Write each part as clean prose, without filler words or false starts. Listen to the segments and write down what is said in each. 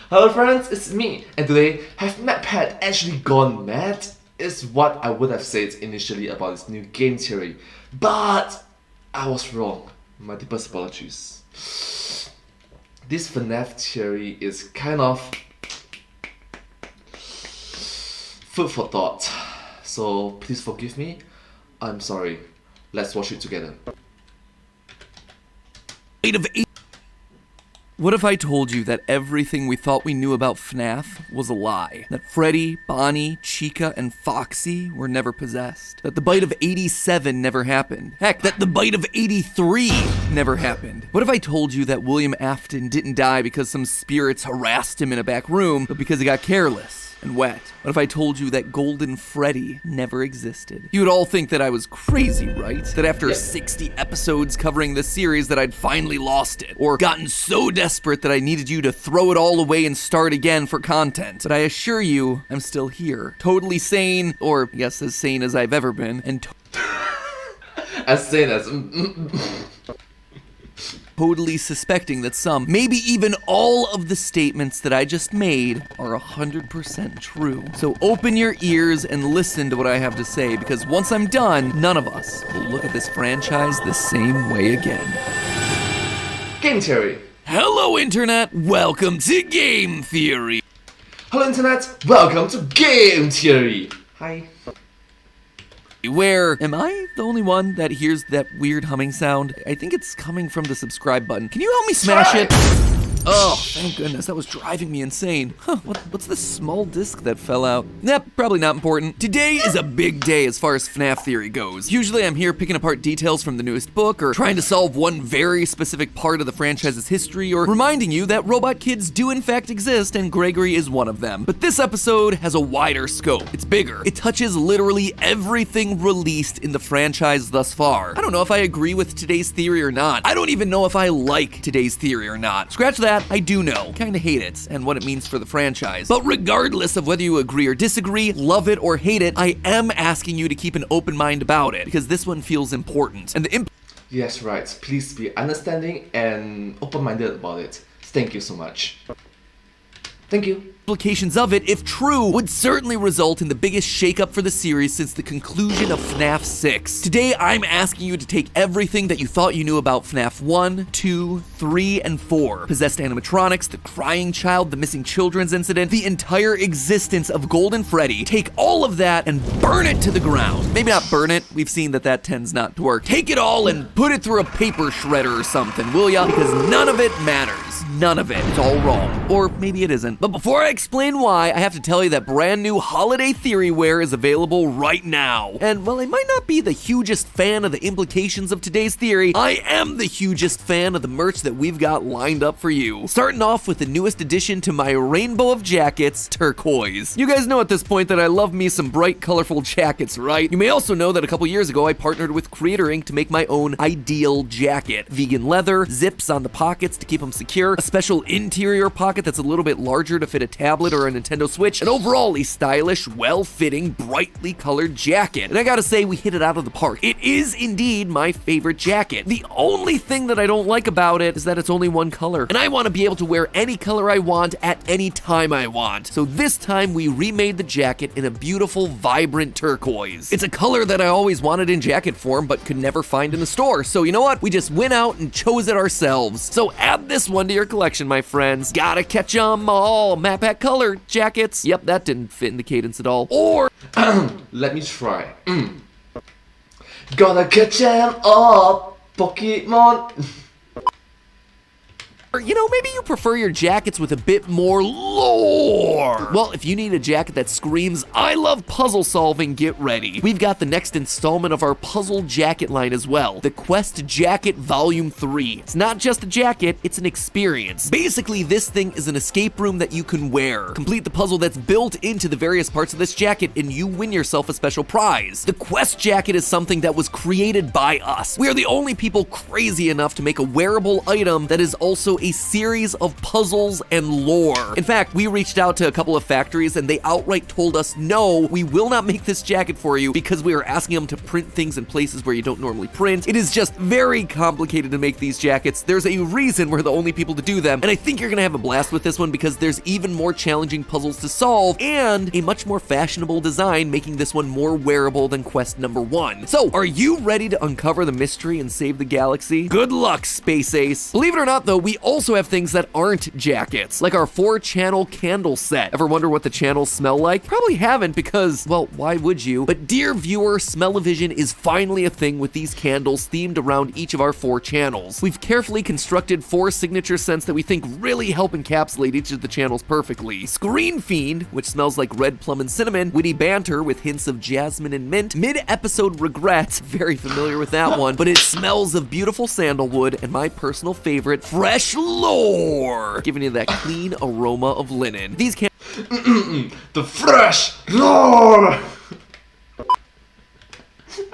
Hello friends, it's me, and today, have MadPad actually gone mad? Is what I would have said initially about this new game theory, but I was wrong. My deepest apologies. This FNAF theory is kind of food for thought, so please forgive me. I'm sorry. Let's watch it together. What if I told you that everything we thought we knew about FNAF was a lie? That Freddy, Bonnie, Chica, and Foxy were never possessed? That the bite of 87 never happened? Heck, that the bite of 83 never happened? What if I told you that William Afton didn't die because some spirits harassed him in a back room, but because he got careless and wet? What if I told you that Golden Freddy never existed? You would all think that I was crazy, right? That after 60 episodes covering this series that I'd finally lost it, or gotten so desperate that I needed you to throw it all away and start again for content. But I assure you, I'm still here. Totally sane, or yes, as sane as I've ever been, and As sane as totally suspecting that some, maybe even all of the statements that I just made are 100% true. So open your ears and listen to what I have to say, because once I'm done, none of us will look at this franchise the same way again. Game Theory. Hello, Internet! Welcome to Game Theory! Hello Internet, welcome to Game Theory. Hi. Where am I the only one that hears that weird humming sound? I think it's coming from the subscribe button. Can you help me smash it? Oh, thank goodness, that was driving me insane. Huh, what's this small disc that fell out? Yep, probably not important. Today is a big day as far as FNAF theory goes. Usually I'm here picking apart details from the newest book, or trying to solve one very specific part of the franchise's history, or reminding you that robot kids do in fact exist and Gregory is one of them. But this episode has a wider scope. It's bigger. It touches literally everything released in the franchise thus far. I don't know if I agree with today's theory or not. I don't even know if I like today's theory or not. Scratch that. I do know. Kinda hate it, and what it means for the franchise. But regardless of whether you agree or disagree, love it or hate it, I am asking you to keep an open mind about it, because this one feels important. And the Yes, right. Please be understanding and open-minded about it. Thank you so much. Thank you. implications of it, if true, would certainly result in the biggest shakeup for the series since the conclusion of FNAF 6. Today, I'm asking you to take everything that you thought you knew about FNAF 1, 2, 3, and 4. Possessed animatronics, the crying child, the missing children's incident, the entire existence of Golden Freddy. Take all of that and burn it to the ground. Maybe not burn it, we've seen that that tends not to work. Take it all and put it through a paper shredder or something, will ya? Because none of it matters. None of it. It's all wrong. Or maybe it isn't. But before I explain why, I have to tell you that brand new holiday theory wear is available right now. And while I might not be the hugest fan of the implications of today's theory, I am the hugest fan of the merch that we've got lined up for you. Starting off with the newest addition to my rainbow of jackets, turquoise. You guys know at this point that I love me some bright, colorful jackets, right? You may also know that a couple years ago I partnered with Creator Inc. to make my own ideal jacket. Vegan leather, zips on the pockets to keep them secure, a special interior pocket that's a little bit larger to fit a tablet or a Nintendo Switch, and overall a stylish, well-fitting, brightly colored jacket. And I gotta say, we hit it out of the park. It is indeed my favorite jacket. The only thing that I don't like about it is that it's only one color, and I want to be able to wear any color I want at any time I want. So this time we remade the jacket in a beautiful, vibrant turquoise. It's a color that I always wanted in jacket form but could never find in the store. So you know what? We just went out and chose it ourselves. So add this one to your collection, my friends. Gotta catch 'em all. Map Pack color jackets. Yep, that didn't fit in the cadence at all. Or let me try. Gotta catch 'em all, Pokemon. you know, maybe you prefer your jackets with a bit more lore. Well, if you need a jacket that screams, I love puzzle solving, get ready. We've got the next installment of our puzzle jacket line as well, the Quest Jacket Volume 3. It's not just a jacket, it's an experience. Basically, this thing is an escape room that you can wear. Complete the puzzle that's built into the various parts of this jacket and you win yourself a special prize. The Quest Jacket is something that was created by us. We are the only people crazy enough to make a wearable item that is also also a series of puzzles and lore. In fact, we reached out to a couple of factories and they outright told us, no, we will not make this jacket for you because we are asking them to print things in places where you don't normally print. It is just very complicated to make these jackets. There's a reason we're the only people to do them, and I think you're gonna have a blast with this one because there's even more challenging puzzles to solve and a much more fashionable design, making this one more wearable than quest number 1. So, are you ready to uncover the mystery and save the galaxy? Good luck, Space Ace. Believe it or not though, we also have things that aren't jackets, like our 4-channel candle set. Ever wonder what the channels smell like? Probably haven't because, well, why would you? But dear viewer, smell-o-vision is finally a thing with these candles themed around each of our 4 channels. We've carefully constructed 4 signature scents that we think really help encapsulate each of the channels perfectly. Screen Fiend, which smells like red plum and cinnamon, Witty Banter with hints of jasmine and mint, Mid-Episode Regret, very familiar with that one, but it smells of beautiful sandalwood, and my personal favorite, Fresh Lore, giving you that clean aroma of linen. These The fresh lore!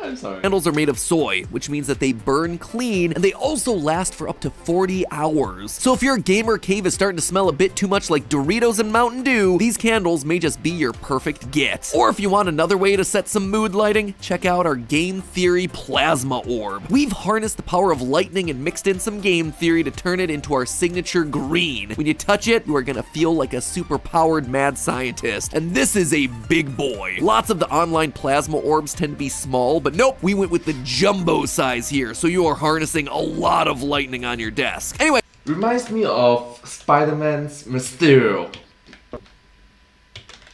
I'm sorry. Candles are made of soy, which means that they burn clean, and they also last for up to 40 hours. So if your gamer cave is starting to smell a bit too much like Doritos and Mountain Dew, these candles may just be your perfect get. Or if you want another way to set some mood lighting, check out our Game Theory Plasma Orb. We've harnessed the power of lightning and mixed in some game theory to turn it into our signature green. When you touch it, you are gonna feel like a super-powered mad scientist, and this is a big boy. Lots of the online plasma orbs tend to be small, but nope, we went with the jumbo size here, so you are harnessing a lot of lightning on your desk. Anyway. Reminds me of Spider-Man's Mysterio.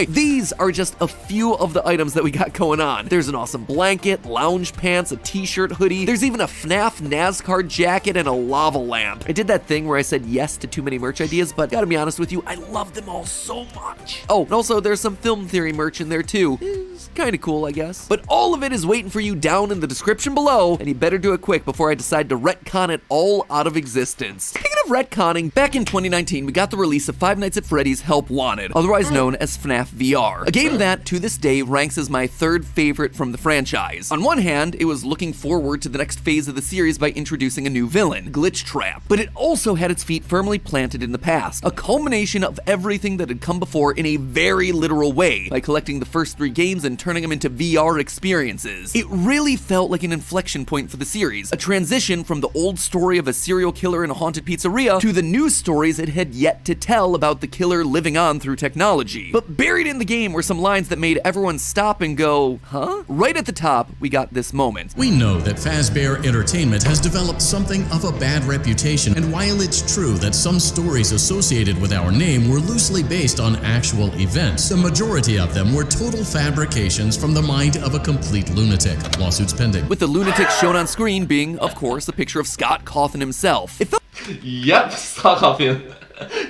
These are just a few of the items that we got going on. There's an awesome blanket, lounge pants, a t-shirt hoodie. There's even a FNAF NASCAR jacket and a lava lamp. I did that thing where I said yes to too many merch ideas, but gotta be honest with you, I love them all so much. Oh, and also there's some film theory merch in there too. It's kind of cool, I guess. But all of it is waiting for you down in the description below, and you better do it quick before I decide to retcon it all out of existence. Speaking of retconning, back in 2019, we got the release of Five Nights at Freddy's Help Wanted, otherwise known as FNAF VR, a game that, to this day, ranks as my 3rd favorite from the franchise. On one hand, it was looking forward to the next phase of the series by introducing a new villain, Glitch Trap, but it also had its feet firmly planted in the past, a culmination of everything that had come before in a very literal way, by collecting the first 3 games and turning them into VR experiences. It really felt like an inflection point for the series, a transition from the old story of a serial killer in a haunted pizzeria to the new stories it had yet to tell about the killer living on through technology. But buried in the game were some lines that made everyone stop and go, huh? Right at the top, we got this moment. We know that Fazbear Entertainment has developed something of a bad reputation, and while it's true that some stories associated with our name were loosely based on actual events, the majority of them were total fabrications from the mind of a complete lunatic. Lawsuits pending. With the lunatic shown on screen being, of course, a picture of Scott Cawthon himself. It felt Yep, Scott Cawthon.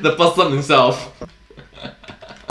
The person himself.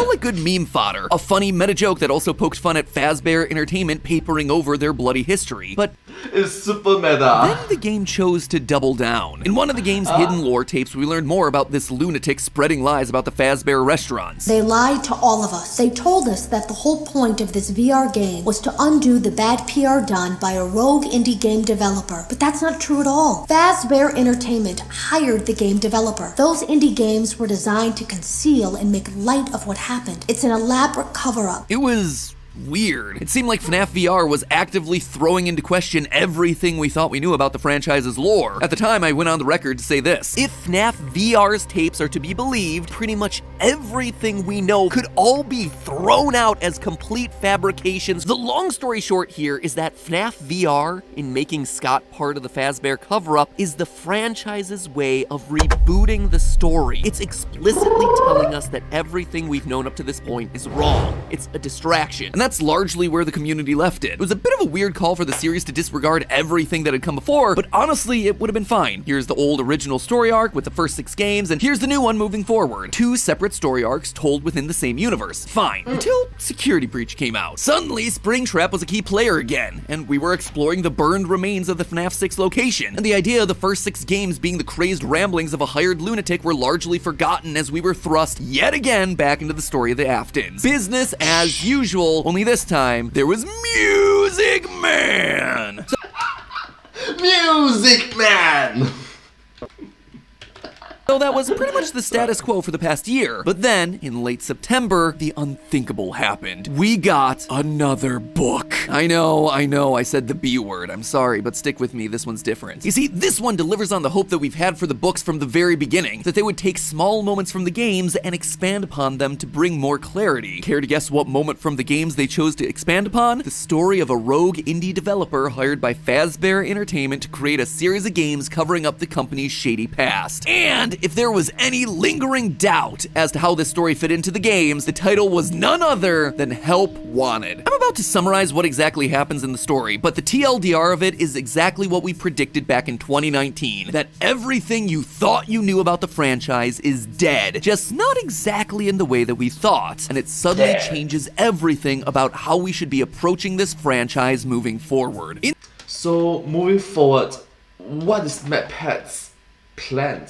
like good meme fodder, a funny meta joke that also poked fun at Fazbear Entertainment papering over their bloody history. But It's super meta. then the game chose to double down. In one of the game's hidden lore tapes, we learned more about this lunatic spreading lies about the Fazbear restaurants. They lied to all of us. They told us that the whole point of this VR game was to undo the bad PR done by a rogue indie game developer. But that's not true at all. Fazbear Entertainment hired the game developer. Those indie games were designed to conceal and make light of what happened. It's an elaborate cover-up. It was weird. It seemed like FNAF VR was actively throwing into question everything we thought we knew about the franchise's lore. At the time, I went on the record to say this: if FNAF VR's tapes are to be believed, pretty much everything we know could all be thrown out as complete fabrications. The long story short here is that FNAF VR, in making Scott part of the Fazbear cover-up, is the franchise's way of rebooting the story. It's explicitly telling us that everything we've known up to this point is wrong. It's a distraction. And that's largely where the community left it. It was a bit of a weird call for the series to disregard everything that had come before, but honestly, it would have been fine. Here's the old original story arc with the first 6 games, and here's the new one moving forward. 2 separate story arcs told within the same universe. Fine. Until Security Breach came out. Suddenly, Springtrap was a key player again, and we were exploring the burned remains of the FNAF 6 location. And the idea of the first 6 games being the crazed ramblings of a hired lunatic were largely forgotten as we were thrust yet again back into the story of the Aftons. Business as usual, only this time, there was Music Man! Music Man! So that was pretty much the status quo for the past year. But then, in late September, the unthinkable happened. We got another book. I know, I said the B word. I'm sorry, but stick with me, this one's different. You see, this one delivers on the hope that we've had for the books from the very beginning, that they would take small moments from the games and expand upon them to bring more clarity. Care to guess what moment from the games they chose to expand upon? The story of a rogue indie developer hired by Fazbear Entertainment to create a series of games covering up the company's shady past. And if there was any lingering doubt as to how this story fit into the games, the title was none other than Help Wanted. I'm about to summarize what exactly happens in the story, but the TLDR of it is exactly what we predicted back in 2019, that everything you thought you knew about the franchise is dead, just not exactly in the way that we thought, and it suddenly changes everything about how we should be approaching this franchise moving forward. So, moving forward, what is MatPat's plan?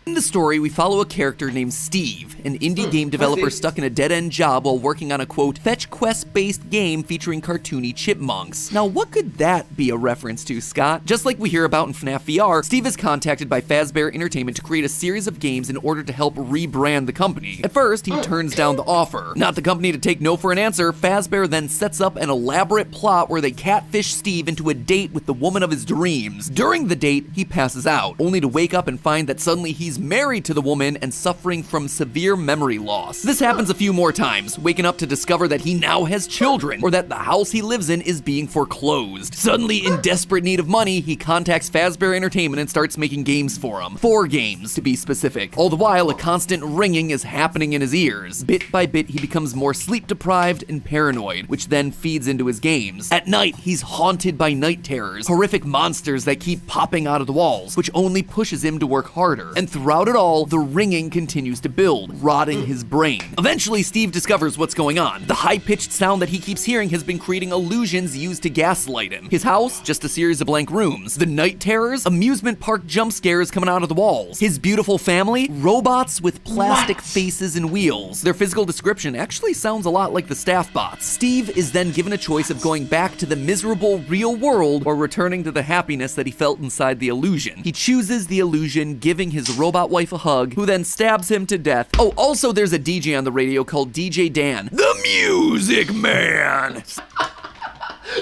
In the story, we follow a character named Steve, an indie game developer stuck in a dead-end job while working on a, quote, fetch quest-based game featuring cartoony chipmunks. Now, what could that be a reference to, Scott? Just like we hear about in FNAF VR, Steve is contacted by Fazbear Entertainment to create a series of games in order to help rebrand the company. At first, he turns down the offer. Not the company to take no for an answer, Fazbear then sets up an elaborate plot where they catfish Steve into a date with the woman of his dreams. During the date, he passes out, only to wake up and find that suddenly he's married to the woman and suffering from severe memory loss. This happens a few more times, waking up to discover that he now has children, or that the house he lives in is being foreclosed. Suddenly, in desperate need of money, he contacts Fazbear Entertainment and starts making games for him. 4 games, to be specific. All the while, a constant ringing is happening in his ears. Bit by bit, he becomes more sleep-deprived and paranoid, which then feeds into his games. At night, he's haunted by night terrors, horrific monsters that keep popping out of the walls, which only pushes him to work harder. And throughout it all, the ringing continues to build, rotting his brain. Eventually, Steve discovers what's going on. The high-pitched sound that he keeps hearing has been creating illusions used to gaslight him. His house, just a series of blank rooms. The night terrors, amusement park jump scares coming out of the walls. His beautiful family, robots with plastic faces and wheels. Their physical description actually sounds a lot like the staff bots. Steve is then given a choice of going back to the miserable real world or returning to the happiness that he felt inside the illusion. He chooses the illusion, giving his robot wife a hug, who then stabs him to death. Oh, also there's a DJ on the radio called DJ Dan, the Music Man.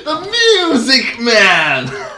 The Music Man!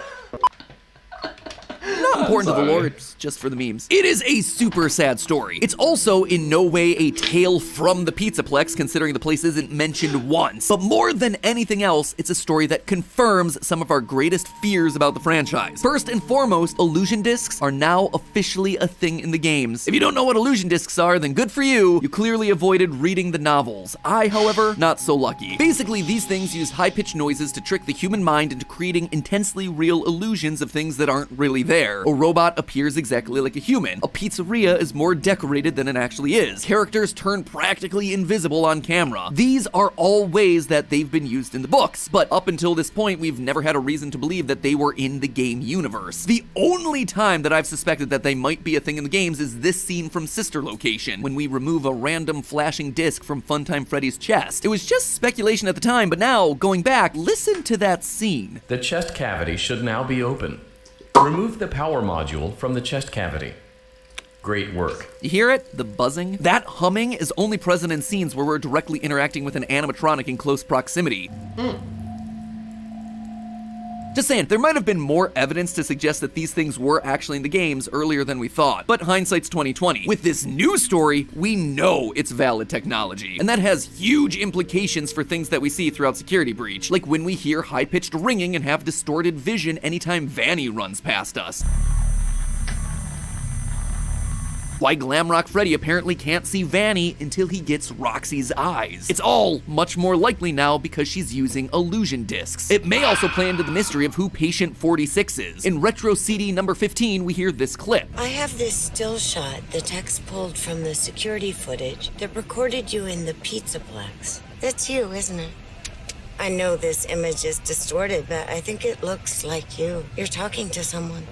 Not important to the lore, it's just for the memes. It is a super sad story. It's also in no way a tale from the Pizzaplex, considering the place isn't mentioned once. But more than anything else, it's a story that confirms some of our greatest fears about the franchise. First and foremost, illusion discs are now officially a thing in the games. If you don't know what illusion discs are, then good for you. You clearly avoided reading the novels. I, however, not so lucky. Basically, these things use high-pitched noises to trick the human mind into creating intensely real illusions of things that aren't really there. A robot appears exactly like a human. A pizzeria is more decorated than it actually is. Characters turn practically invisible on camera. These are all ways that they've been used in the books, but up until this point, we've never had a reason to believe that they were in the game universe. The only time that I've suspected that they might be a thing in the games is this scene from Sister Location, when we remove a random flashing disc from Funtime Freddy's chest. It was just speculation at the time, but now, going back, listen to that scene. The chest cavity should now be open. Remove the power module from the chest cavity. Great work. You hear it? The buzzing? That humming is only present in scenes where we're directly interacting with an animatronic in close proximity. Just saying, there might have been more evidence to suggest that these things were actually in the games earlier than we thought, but hindsight's 2020. With this new story, we know it's valid technology, and that has huge implications for things that we see throughout Security Breach, like when we hear high-pitched ringing and have distorted vision anytime Vanny runs past us. Why Glamrock Freddy apparently can't see Vanny until he gets Roxy's eyes. It's all much more likely now because she's using illusion discs. It may also play into the mystery of who Patient 46 is. In Retro CD number 15, we hear this clip. I have this still shot the text pulled from the security footage that recorded you in the Pizzaplex. That's you, isn't it? I know this image is distorted, but I think it looks like you. You're talking to someone.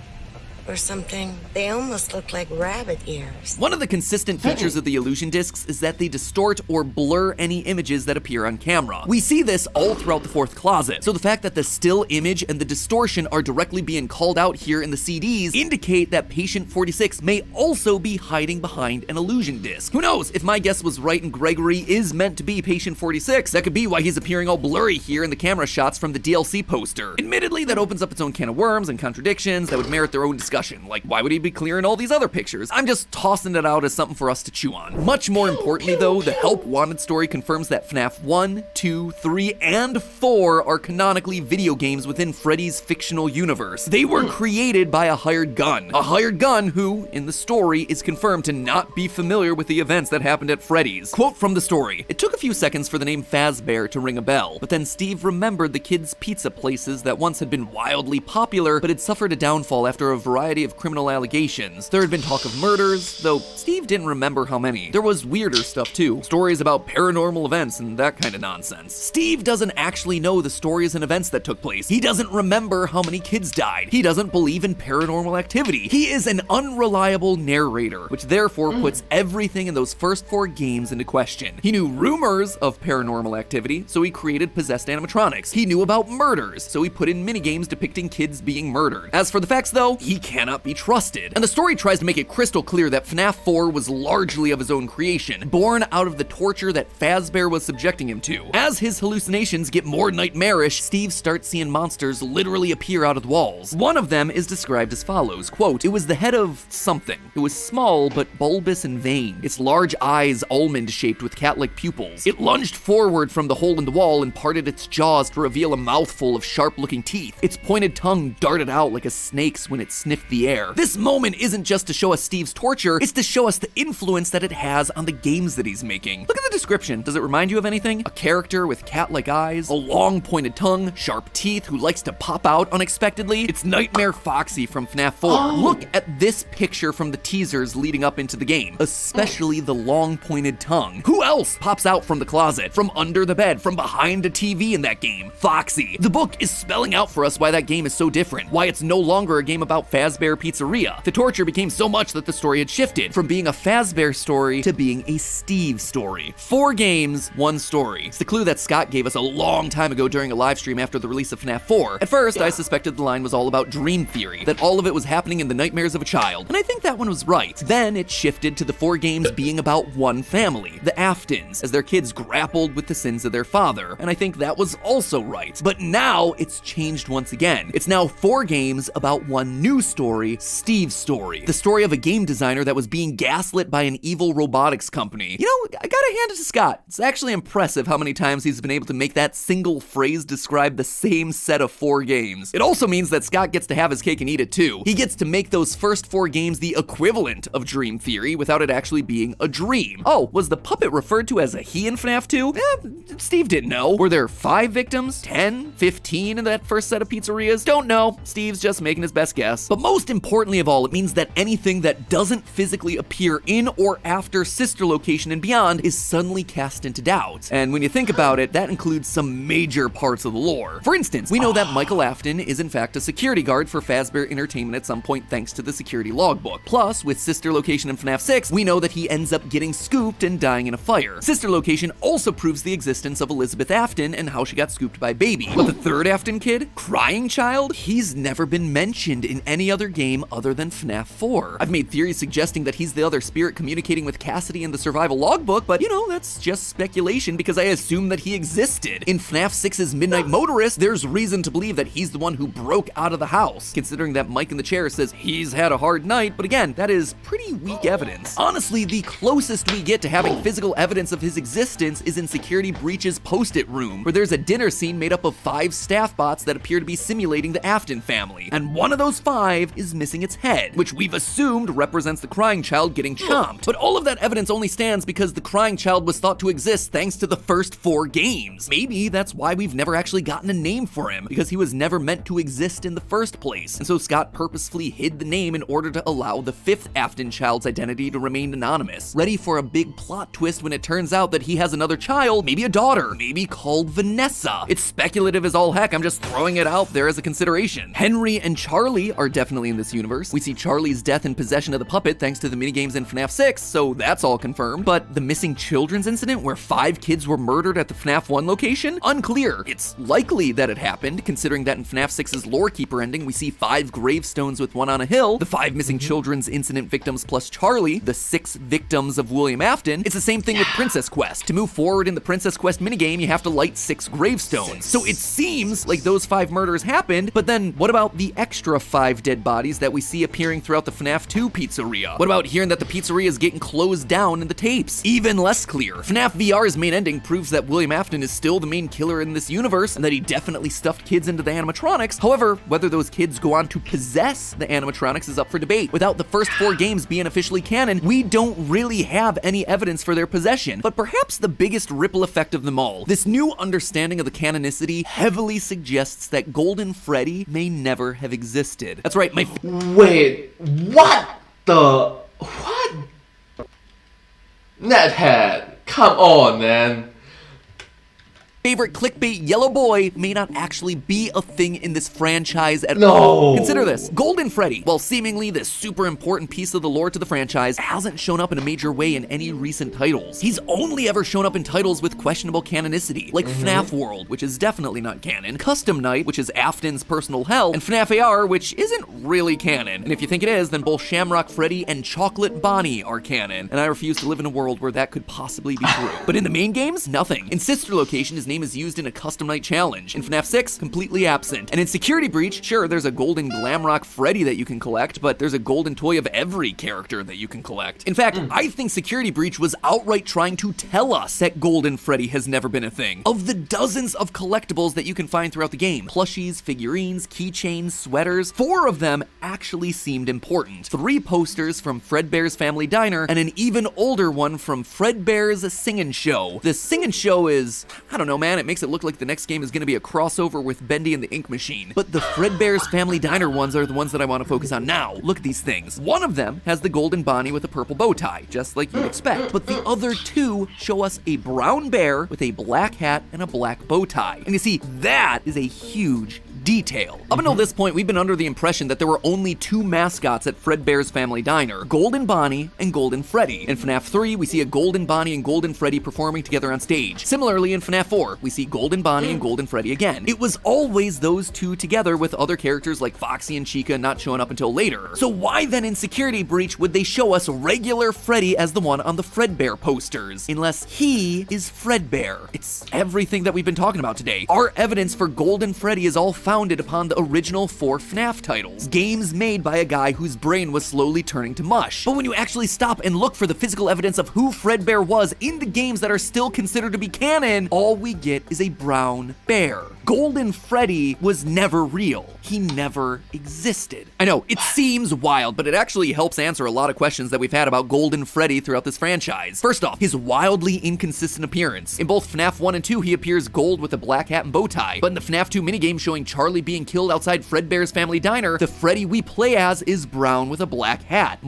or something. They almost look like rabbit ears. One of the consistent features of the illusion discs is that they distort or blur any images that appear on camera. We see this all throughout the fourth closet, so the fact that the still image and the distortion are directly being called out here in the CDs indicate that Patient 46 may also be hiding behind an illusion disc. Who knows, if my guess was right and Gregory is meant to be Patient 46, that could be why he's appearing all blurry here in the camera shots from the DLC poster. Admittedly, that opens up its own can of worms and contradictions that would merit their own discussion, like why would he be clearing all these other pictures? I'm just tossing it out as something for us to chew on. Much more importantly though, the Help Wanted story confirms that FNAF 1, 2, 3, and 4 are canonically video games within Freddy's fictional universe. They were created by a hired gun. A hired gun who, in the story, is confirmed to not be familiar with the events that happened at Freddy's. Quote from the story: "It took a few seconds for the name Fazbear to ring a bell, but then Steve remembered the kids' pizza places that once had been wildly popular but had suffered a downfall after a variety of criminal allegations. There had been talk of murders, though Steve didn't remember how many. There was weirder stuff too, stories about paranormal events and that kind of nonsense. Steve doesn't actually know the stories and events that took place. He doesn't remember how many kids died. He doesn't believe in paranormal activity. He is an unreliable narrator, which therefore puts everything in those first 4 games into question. He knew rumors of paranormal activity, so he created possessed animatronics. He knew about murders, so he put in minigames depicting kids being murdered. As for the facts though, he cannot be trusted. And the story tries to make it crystal clear that FNAF 4 was largely of his own creation, born out of the torture that Fazbear was subjecting him to. As his hallucinations get more nightmarish, Steve starts seeing monsters literally appear out of the walls. One of them is described as follows, quote, "It was the head of something. It was small but bulbous and vain, its large eyes almond-shaped with cat-like pupils. It lunged forward from the hole in the wall and parted its jaws to reveal a mouthful of sharp-looking teeth. Its pointed tongue darted out like a snake's when it sniffed the air." This moment isn't just to show us Steve's torture, it's to show us the influence that it has on the games that he's making. Look at the description. Does it remind you of anything? A character with cat-like eyes, a long pointed tongue, sharp teeth, who likes to pop out unexpectedly? It's Nightmare Foxy from FNAF 4. Look at this picture from the teasers leading up into the game, especially the long pointed tongue. Who else pops out from the closet, from under the bed, from behind a TV in that game? Foxy. The book is spelling out for us why that game is so different, why it's no longer a game about Fazbear Pizzeria. The torture became so much that the story had shifted from being a Fazbear story to being a Steve story. 4 games, 1 story. It's the clue that Scott gave us a long time ago during a live stream after the release of FNAF 4. At first, I suspected the line was all about dream theory, that all of it was happening in the nightmares of a child, and I think that one was right. Then it shifted to the 4 games being about one family, the Aftons, as their kids grappled with the sins of their father, and I think that was also right. But now it's changed once again. It's now 4 games about one new story, Steve's story. The story of a game designer that was being gaslit by an evil robotics company. You know, I gotta hand it to Scott. It's actually impressive how many times he's been able to make that single phrase describe the same set of 4 games. It also means that Scott gets to have his cake and eat it too. He gets to make those first 4 games the equivalent of dream theory without it actually being a dream. Oh, was the puppet referred to as a he in FNAF 2? Steve didn't know. Were there 5 victims? 10? 15 in that first set of pizzerias? Don't know. Steve's just making his best guess. But most importantly of all, it means that anything that doesn't physically appear in or after Sister Location and beyond is suddenly cast into doubt. And when you think about it, that includes some major parts of the lore. For instance, we know that Michael Afton is in fact a security guard for Fazbear Entertainment at some point thanks to the security logbook. Plus, with Sister Location in FNAF 6, we know that he ends up getting scooped and dying in a fire. Sister Location also proves the existence of Elizabeth Afton and how she got scooped by Baby. But the third Afton kid, Crying Child, he's never been mentioned in any other game other than FNAF 4. I've made theories suggesting that he's the other spirit communicating with Cassidy in the survival logbook, but you know, that's just speculation because I assume that he existed. In FNAF 6's Midnight Motorist, there's reason to believe that he's the one who broke out of the house, considering that Mike in the chair says he's had a hard night, but again, that is pretty weak evidence. Honestly, the closest we get to having physical evidence of his existence is in Security Breach's post-it room, where there's a dinner scene made up of 5 staff bots that appear to be simulating the Afton family, and one of those 5 is missing its head, which we've assumed represents the Crying Child getting chomped. But all of that evidence only stands because the Crying Child was thought to exist thanks to the first 4 games. Maybe that's why we've never actually gotten a name for him, because he was never meant to exist in the first place, and so Scott purposefully hid the name in order to allow the 5th Afton child's identity to remain anonymous, ready for a big plot twist when it turns out that he has another child, maybe a daughter, maybe called Vanessa. It's speculative as all heck, I'm just throwing it out there as a consideration. Henry and Charlie are definitely definitely in this universe. We see Charlie's death and possession of the puppet thanks to the minigames in FNAF 6, so that's all confirmed. But the missing children's incident where 5 kids were murdered at the FNAF 1 location? Unclear. It's likely that it happened, considering that in FNAF 6's Lorekeeper ending, we see 5 gravestones with one on a hill, the 5 missing children's incident victims plus Charlie, the 6 victims of William Afton. It's the same thing with Princess Quest. To move forward in the Princess Quest minigame, you have to light 6 gravestones. So it seems like those 5 murders happened, but then what about the extra 5 dead bodies that we see appearing throughout the FNAF 2 pizzeria? What about hearing that the pizzeria is getting closed down in the tapes? Even less clear. FNAF VR's main ending proves that William Afton is still the main killer in this universe, and that he definitely stuffed kids into the animatronics. However, whether those kids go on to possess the animatronics is up for debate. Without the first 4 games being officially canon, we don't really have any evidence for their possession. But perhaps the biggest ripple effect of them all, this new understanding of the canonicity heavily suggests that Golden Freddy may never have existed. That's right, Wait, what the... What? Nethead, come on, man. favorite clickbait yellow boy may not actually be a thing in this franchise at all. Consider this. Golden Freddy, while seemingly this super important piece of the lore to the franchise, hasn't shown up in a major way in any recent titles. He's only ever shown up in titles with questionable canonicity, like FNAF World, which is definitely not canon, Custom Night, which is Afton's personal hell, and FNAF AR, which isn't really canon. And if you think it is, then both Shamrock Freddy and Chocolate Bonnie are canon, and I refuse to live in a world where that could possibly be true. But in the main games, nothing. In Sister Location, his name is used in a Custom Night challenge. In FNAF 6, completely absent. And in Security Breach, sure, there's a golden Glamrock Freddy that you can collect, but there's a golden toy of every character that you can collect. In fact, I think Security Breach was outright trying to tell us that Golden Freddy has never been a thing. Of the dozens of collectibles that you can find throughout the game, plushies, figurines, keychains, sweaters, 4 of them actually seemed important. 3 posters from Fredbear's Family Diner, and an even older one from Fredbear's Singin' Show. The Singin' Show is, I don't know man, it makes it look like the next game is gonna be a crossover with Bendy and the Ink Machine. But the Fredbear's Family Diner ones are the ones that I want to focus on now. Look at these things. One of them has the golden Bonnie with a purple bow tie, just like you'd expect. But the other 2 show us a brown bear with a black hat and a black bow tie. And you see, that is a huge detail. Up until this point, we've been under the impression that there were only 2 mascots at Fredbear's Family Diner, Golden Bonnie and Golden Freddy. In FNAF 3, we see a Golden Bonnie and Golden Freddy performing together on stage. Similarly, in FNAF 4, we see Golden Bonnie and Golden Freddy again. It was always those 2 together, with other characters like Foxy and Chica not showing up until later. So why then in Security Breach would they show us regular Freddy as the one on the Fredbear posters? Unless he is Fredbear. It's everything that we've been talking about today. Our evidence for Golden Freddy is all founded upon the original 4 FNAF titles, games made by a guy whose brain was slowly turning to mush. But when you actually stop and look for the physical evidence of who Fredbear was in the games that are still considered to be canon, all we get is a brown bear. Golden Freddy was never real. He never existed. I know, it seems wild, but it actually helps answer a lot of questions that we've had about Golden Freddy throughout this franchise. First off, his wildly inconsistent appearance. In both FNAF 1 and 2, he appears gold with a black hat and bow tie, but in the FNAF 2 minigame showing Charlie being killed outside Fredbear's Family Diner, the Freddy we play as is brown with a black hat.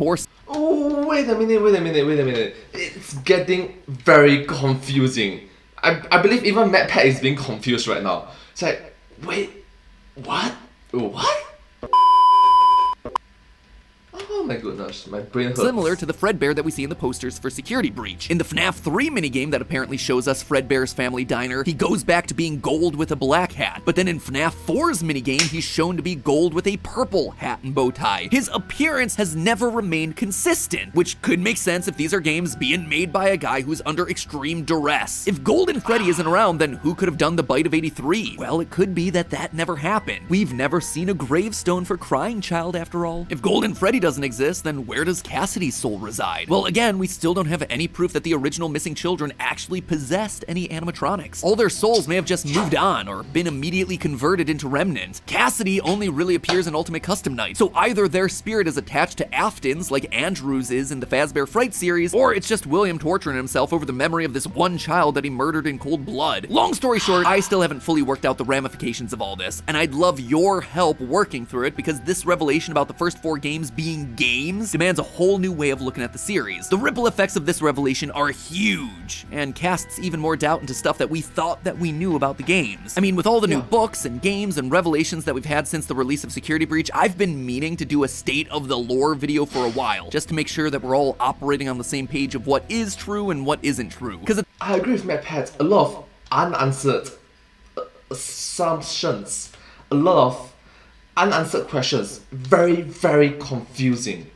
Oh, wait a minute. It's getting very confusing. I believe even MatPat is being confused right now. It's like, wait, what? What? Oh my goodness, my brain hurts. Similar to the Fredbear that we see in the posters for Security Breach. In the FNAF 3 minigame that apparently shows us Fredbear's Family Diner, he goes back to being gold with a black hat. But then in FNAF 4's minigame, he's shown to be gold with a purple hat and bow tie. His appearance has never remained consistent, which could make sense if these are games being made by a guy who's under extreme duress. If Golden Freddy isn't around, then who could have done the Bite of 83? Well, it could be that that never happened. We've never seen a gravestone for Crying Child after all. If Golden Freddy doesn't exist, then where does Cassidy's soul reside? Well, again, we still don't have any proof that the original missing children actually possessed any animatronics. All their souls may have just moved on or been immediately converted into remnants. Cassidy only really appears in Ultimate Custom Night, so either their spirit is attached to Afton's like Andrew's is in the Fazbear Fright series, or it's just William torturing himself over the memory of this one child that he murdered in cold blood. Long story short, I still haven't fully worked out the ramifications of all this, and I'd love your help working through it because this revelation about the first 4 games being games demands a whole new way of looking at the series. The ripple effects of this revelation are huge, and casts even more doubt into stuff that we thought that we knew about the games. I mean, with all the new books and games and revelations that we've had since the release of Security Breach, I've been meaning to do a state of the lore video for a while, just to make sure that we're all operating on the same page of what is true and what isn't true. Because I agree with MadPat. A lot of unanswered assumptions, a lot of unanswered questions. Very, very confusing.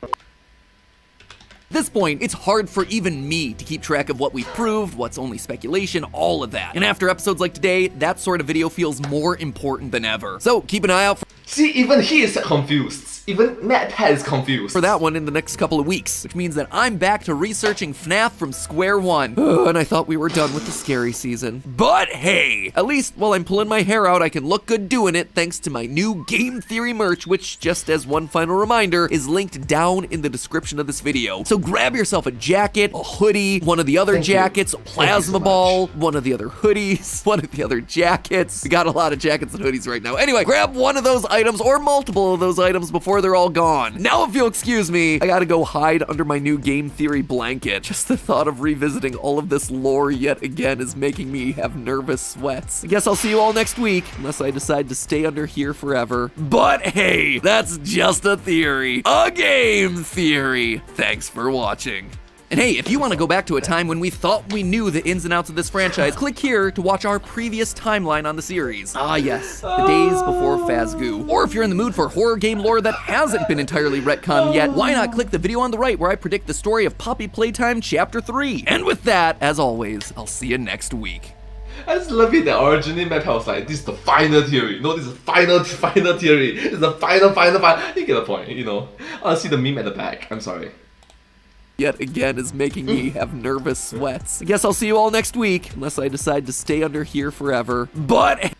At this point, it's hard for even me to keep track of what we've proved, what's only speculation, all of that. And after episodes like today, that sort of video feels more important than ever. So keep an eye out for See, even he is confused. Even MadPat is confused. for that one in the next couple of weeks, which means that I'm back to researching FNAF from square one. And I thought we were done with the scary season. But hey, at least while I'm pulling my hair out, I can look good doing it thanks to my new Game Theory merch, which, just as one final reminder, is linked down in the description of this video. So grab yourself a jacket, a hoodie, one of the other jackets, a plasma ball, one of the other hoodies, one of the other jackets. We got a lot of jackets and hoodies right now. Anyway, grab one of those items or multiple of those items before they're all gone. Now, if you'll excuse me, I gotta go hide under my new Game Theory blanket. Just the thought of revisiting all of this lore yet again is making me have nervous sweats. I guess I'll see you all next week, unless I decide to stay under here forever. But hey, that's just a theory. A game theory. Thanks for watching. And hey, if you want to go back to a time when we thought we knew the ins and outs of this franchise, click here to watch our previous timeline on the series. Ah yes, the days before Phasgoo. Or if you're in the mood for horror game lore that hasn't been entirely retconned yet, why not click the video on the right where I predict the story of Poppy Playtime Chapter 3. And with that, as always, I'll see you next week. I just love it that originally MadPat was like, this is the final theory. No, this is the final theory. This is the final. You get the point, you know. I'll see the meme at the back. I'm sorry. Yet again is making me have nervous sweats. I guess I'll see you all next week, unless I decide to stay under here forever. But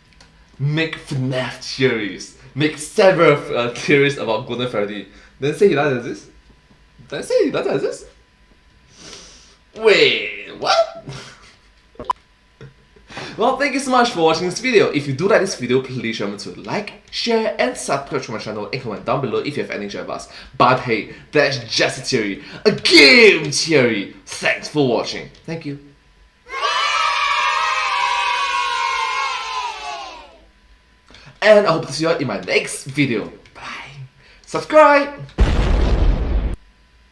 Make FNAF theories. Make several theories about Golden Freddy. Then say he doesn't exist? Did I say he doesn't exist? Wait, what? Well, thank you so much for watching this video. If you do like this video, please remember to like, share, and subscribe to my channel and comment down below if you have any advice. But hey, that's just a theory. A game theory. Thanks for watching. Thank you. And I hope to see you all in my next video. Bye. Subscribe!